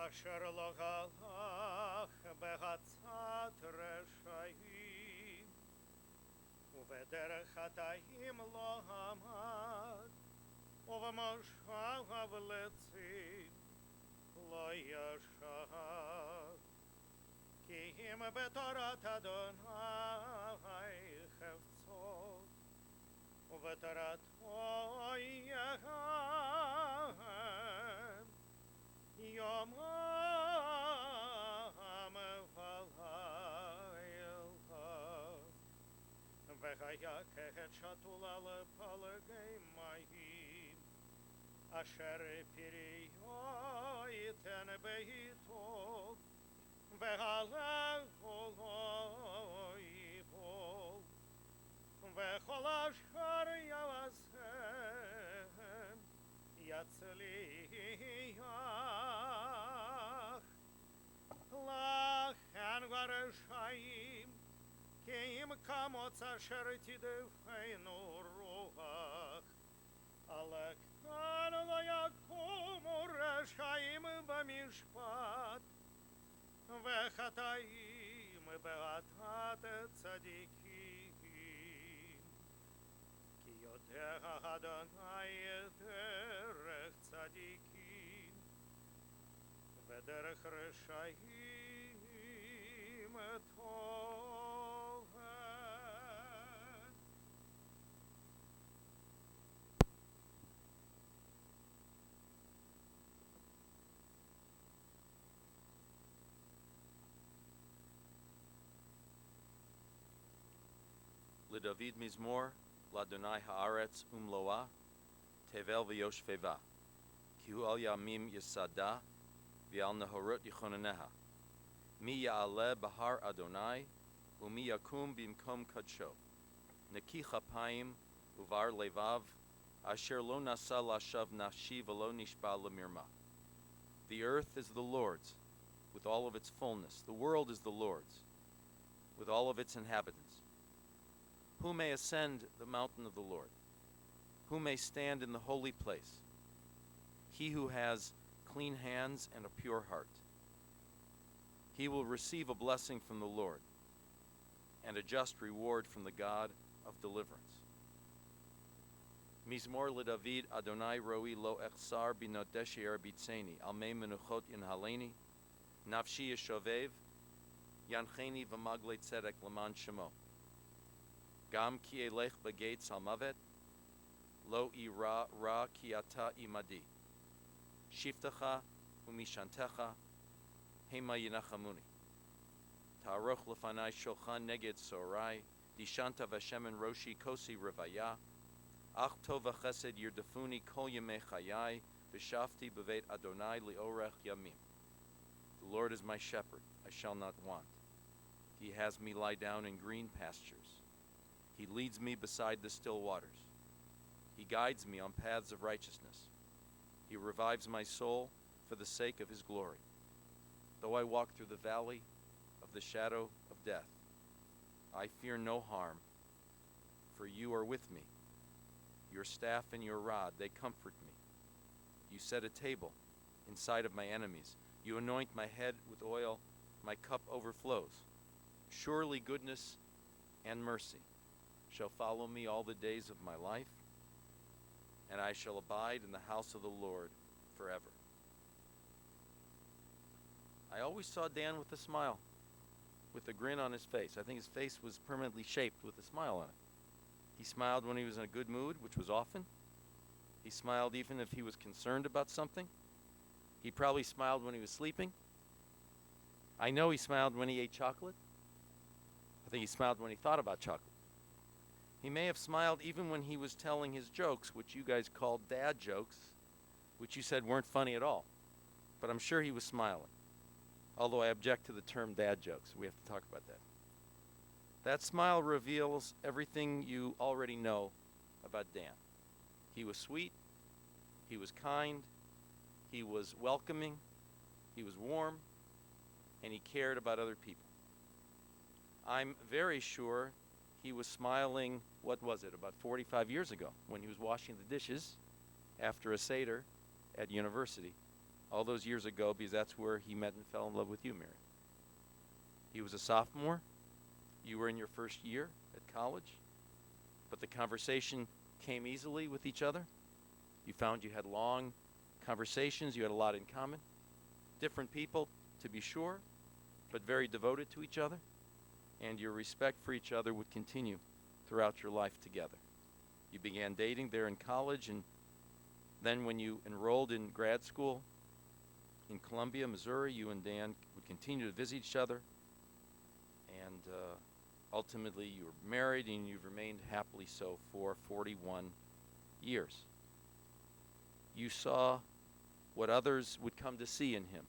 אשר לא הלך בהצעת רשעים, ובדרך חטאים לא עמד, ובמושב לצים לא ישב. כי אם בתורת אדוני חפצו, ובתורתו יגן יומם ולילה. והיה כעת שתולה לפלגי מים, אשר פריו ייתן בעתו, והלכו לא ייפול. וכל אשר יעשם יצליח. לכן ברשעים כי אם כמוץ אשר תדפנו רוח, על כן לא יקומו רשעים במשפט, וחטאים בעתת צדיקים. כי יודע אדוני דרך צדיקים, ודרך רשעים טובת. לדוד מזמור, לאדוני הארץ ומלואה, תבל ויושבבה. כי הוא על ימים יסדה, ועל נהרות יכונניה. מי יעלה בהר אדוני, ומי יקום במקום קדשו. נקי כפיים ובר לבב, אשר לא נשא לשווא נפשי ולא נשבע למרמה. The earth is the Lord's, with all of its fullness. The world is the Lord's, with all of its inhabitants. Who may ascend the mountain of the Lord? Who may stand in the holy place? He who has clean hands and a pure heart. He will receive a blessing from the Lord and a just reward from the God of deliverance. Mizmor LeDavid Adonai roi lo echsar binotesher bitzeni almei menuchot inhaleni nafshi yeshovev yancheni v'magle tzedek leman shemo. Gam ki elech b'gates halmavet, lo ira ra ki ata imadi. Shiftecha umishantecha, hema yinachamuni. Ta'aroch lefanai shulchan neged sorai, dishanta v'shemen roshi kosi revaya. Ach tov v'chesed yirdafuni kol yemei chayai, v'shafti b'veit Adonai li'orech yamim. The Lord is my shepherd, I shall not want. He has me lie down in green pastures. He leads me beside the still waters. He guides me on paths of righteousness. He revives my soul for the sake of his glory. Though I walk through the valley of the shadow of death, I fear no harm, for you are with me. Your staff and your rod, they comfort me. You set a table in sight of my enemies. You anoint my head with oil, my cup overflows. Surely goodness and mercy shall follow me all the days of my life, and I shall abide in the house of the Lord forever. I always saw Dan with a smile, with a grin on his face. I think his face was permanently shaped with a smile on it. He smiled when he was in a good mood, which was often. He smiled even if he was concerned about something. He probably smiled when he was sleeping. I know he smiled when he ate chocolate. I think he smiled when he thought about chocolate. He may have smiled even when he was telling his jokes, which you guys called dad jokes, which you said weren't funny at all. But I'm sure he was smiling. Although I object to the term dad jokes. We have to talk about that. That smile reveals everything you already know about Dan. He was sweet. He was kind. He was welcoming. He was warm. And he cared about other people. I'm very sure he was smiling, what was it, about 45 years ago when he was washing the dishes after a Seder at university. all those years ago, because that's where he met and fell in love with you, Miriam. He was a sophomore. You were in your first year at college. But the conversation came easily with each other. You found you had long conversations. You had a lot in common. Different people, to be sure, but very devoted to each other. And your respect for each other would continue throughout your life together. You began dating there in college, and then when you enrolled in grad school in Columbia, Missouri, you and Dan would continue to visit each other. And ultimately, you were married, and you've remained happily so for 41 years. You saw what others would come to see in him.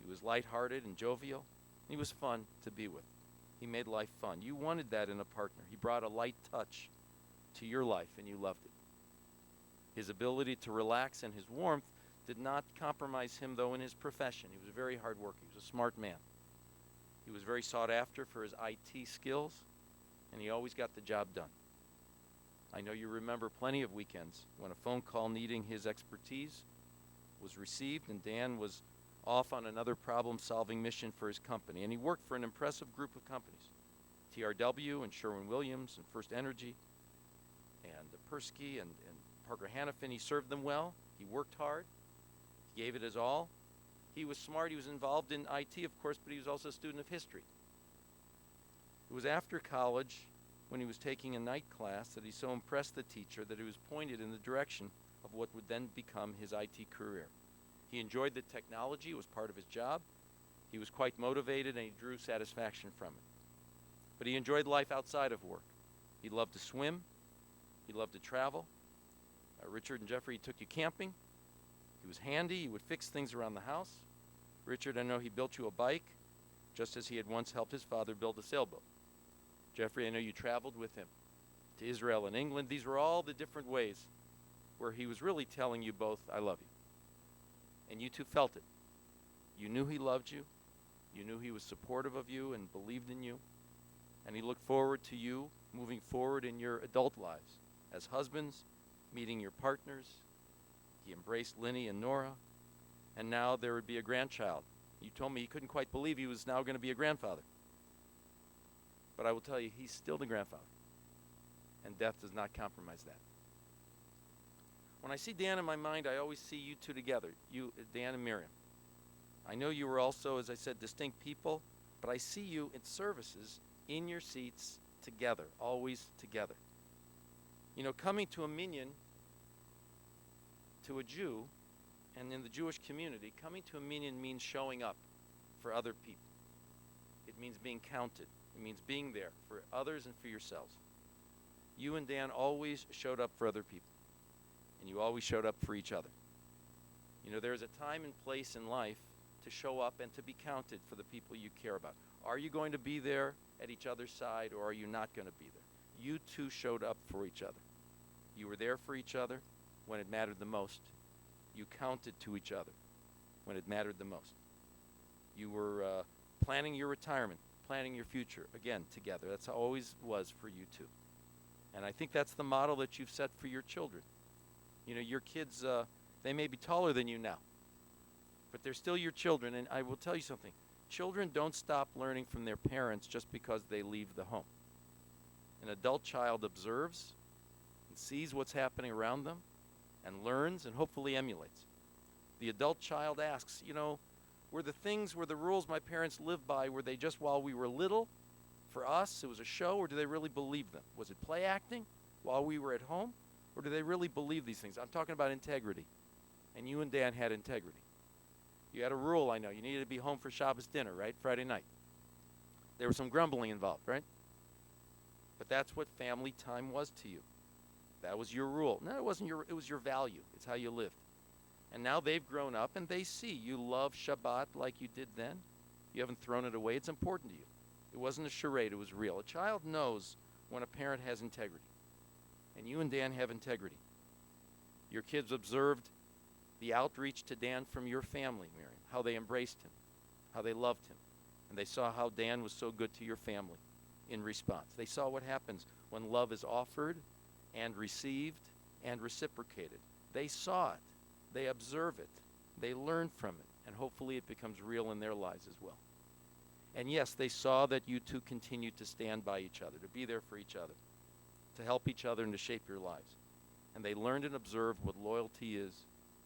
He was lighthearted and jovial. He was fun to be with. He made life fun. You wanted that in a partner. He brought a light touch to your life, and you loved it. His ability to relax and his warmth did not compromise him, though, in his profession. He was a very hard worker. He was a smart man. He was very sought after for his IT skills, and he always got the job done. I know you remember plenty of weekends when a phone call needing his expertise was received, and Dan was off on another problem-solving mission for his company. And he worked for an impressive group of companies, TRW and Sherwin-Williams and First Energy and Persky and Parker Hannifin. He served them well. He worked hard. He gave it his all. He was smart. He was involved in IT, of course, but he was also a student of history. It was after college, when he was taking a night class, that he so impressed the teacher that he was pointed in the direction of what would then become his IT career. He enjoyed the technology. It was part of his job. He was quite motivated, and he drew satisfaction from it. But he enjoyed life outside of work. He loved to swim. He loved to travel. Richard and Jeffrey took you camping. He was handy. He would fix things around the house. Richard, I know he built you a bike, just as he had once helped his father build a sailboat. Jeffrey, I know you traveled with him to Israel and England. These were all the different ways where he was really telling you both, I love you. And you two felt it. You knew he loved you. You knew he was supportive of you and believed in you. And he looked forward to you moving forward in your adult lives as husbands, meeting your partners. He embraced Linny and Nora. And now there would be a grandchild. You told me he couldn't quite believe he was now going to be a grandfather. But I will tell you, he's still the grandfather. And death does not compromise that. When I see Dan in my mind, I always see you two together, you, Dan and Miriam. I know you were also, as I said, distinct people, but I see you in services in your seats together, always together. You know, coming to a minyan, to a Jew, and in the Jewish community, coming to a minyan means showing up for other people. It means being counted. It means being there for others and for yourselves. You and Dan always showed up for other people. And you always showed up for each other. You know, there's a time and place in life to show up and to be counted for the people you care about. Are you going to be there at each other's side, or are you not going to be there? You two showed up for each other. You were there for each other when it mattered the most. You counted to each other when it mattered the most. You were planning your retirement, planning your future, again, together. That's how it always was for you two. And I think that's the model that you've set for your children. You know, your kids, they may be taller than you now, but they're still your children. And I will tell you something. Children don't stop learning from their parents just because they leave the home. An adult child observes and sees what's happening around them and learns and hopefully emulates. The adult child asks, you know, were the rules my parents lived by, were they just while we were little? For us, it was a show, or do they really believe them? Was it play acting while we were at home? Or do they really believe these things? I'm talking about integrity. And you and Dan had integrity. You had a rule, I know. You needed to be home for Shabbos dinner, right? Friday night. There was some grumbling involved, right? But that's what family time was to you. That was your rule. No, it wasn't it was your value. It's how you lived. And now they've grown up and they see you love Shabbat like you did then. You haven't thrown it away. It's important to you. It wasn't a charade. It was real. A child knows when a parent has integrity. And you and Dan have integrity. Your kids observed the outreach to Dan from your family, Miriam, how they embraced him, how they loved him. And they saw how Dan was so good to your family in response. They saw what happens when love is offered and received and reciprocated. They saw it. They observe it. They learn from it, and hopefully it becomes real in their lives as well. And yes, they saw that you two continued to stand by each other, to be there for each other, to help each other and to shape your lives. And they learned and observed what loyalty is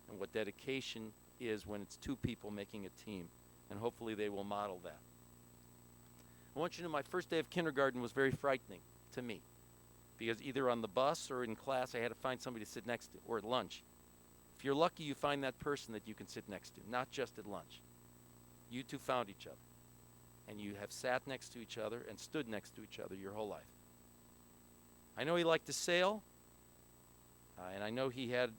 and what dedication is when it's two people making a team. And hopefully they will model that. I want you to know my first day of kindergarten was very frightening to me, because either on the bus or in class I had to find somebody to sit next to, or at lunch. If you're lucky, you find that person that you can sit next to, not just at lunch. You two found each other, and you have sat next to each other and stood next to each other your whole life. I know he liked to sail, and I know he had,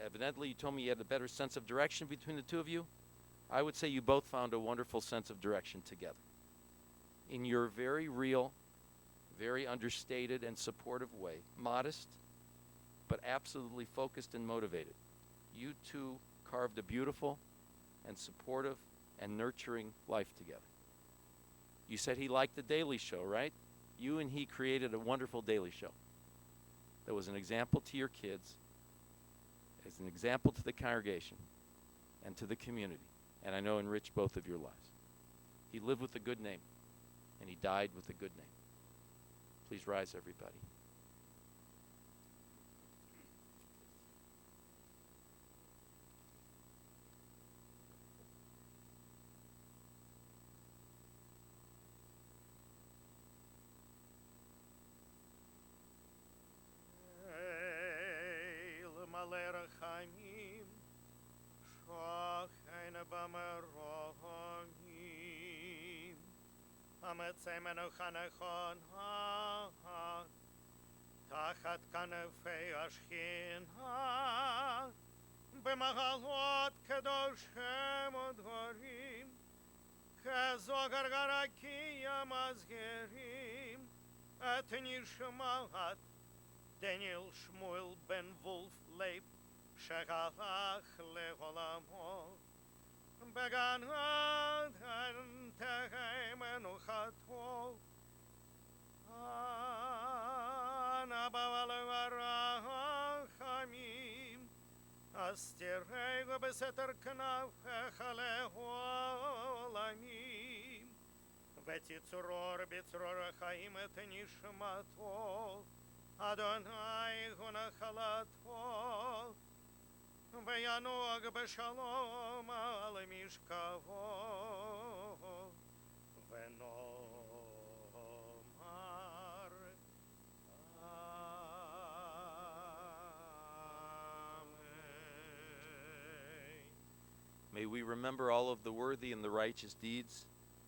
evidently you told me he had a better sense of direction between the two of you. I would say you both found a wonderful sense of direction together. In your very real, very understated and supportive way, modest, but absolutely focused and motivated, you two carved a beautiful and supportive and nurturing life together. You said he liked the Daily Show, right? You and he created a wonderful Daily Show that was an example to your kids, as an example to the congregation and to the community, and I know enriched both of your lives. He lived with a good name, and he died with a good name. Please rise, everybody. מלא רחמים, שוכן במרומים, המצא מנוחה נכונה, תחת כנפי השכינה, במחלות קדושים ודברים, כזוהר גרקיה מזהירים, את נשמת דניאל שמואל בן וולף לייב, שהלך לעולמו, בגן עדן תהי מנוחתו, אנא בבעלו הרחמים, אסתירהו בסתר כנפיך לעולמים, ותצרור בצרור החיים את נשמתו, אדוני הוא נחלתו, וינוח בשלום על משכבו, ונאמר Amen. May we remember all of the worthy and the righteous deeds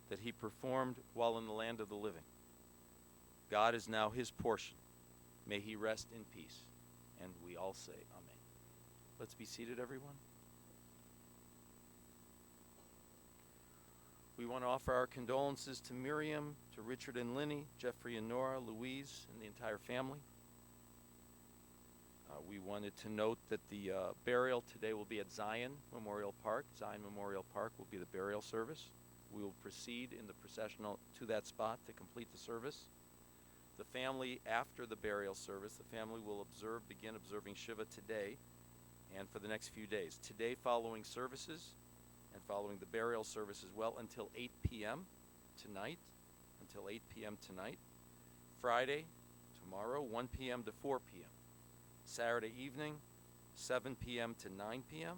that he performed while in the land of the living. God is now his portion. May he rest in peace. And we all say amen. Let's be seated, everyone. We want to offer our condolences to Miriam, to Richard and Linny, Jeffrey and Nora, Louise, and the entire family. We wanted to note that the burial today will be at Zion Memorial Park. Zion Memorial Park will be the burial service. We will proceed in the processional to that spot to complete the service. The family, after the burial service, the family will begin observing Shiva today and for the next few days. Today, following services and following the burial service as well until 8 p.m. tonight. Until 8 p.m. tonight. Friday, tomorrow, 1 p.m. to 4 p.m. Saturday evening, 7 p.m. to 9 p.m.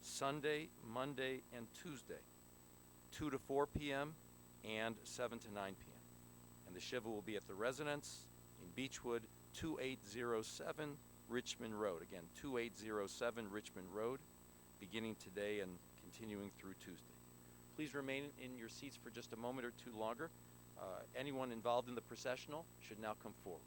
Sunday, Monday, and Tuesday, 2 to 4 p.m. and 7 to 9 p.m. And the Shiva will be at the residence in Beechwood, 2807 Richmond Road. Again, 2807 Richmond Road, beginning today and continuing through Tuesday. Please remain in your seats for just a moment or two longer. Anyone involved in the processional should now come forward.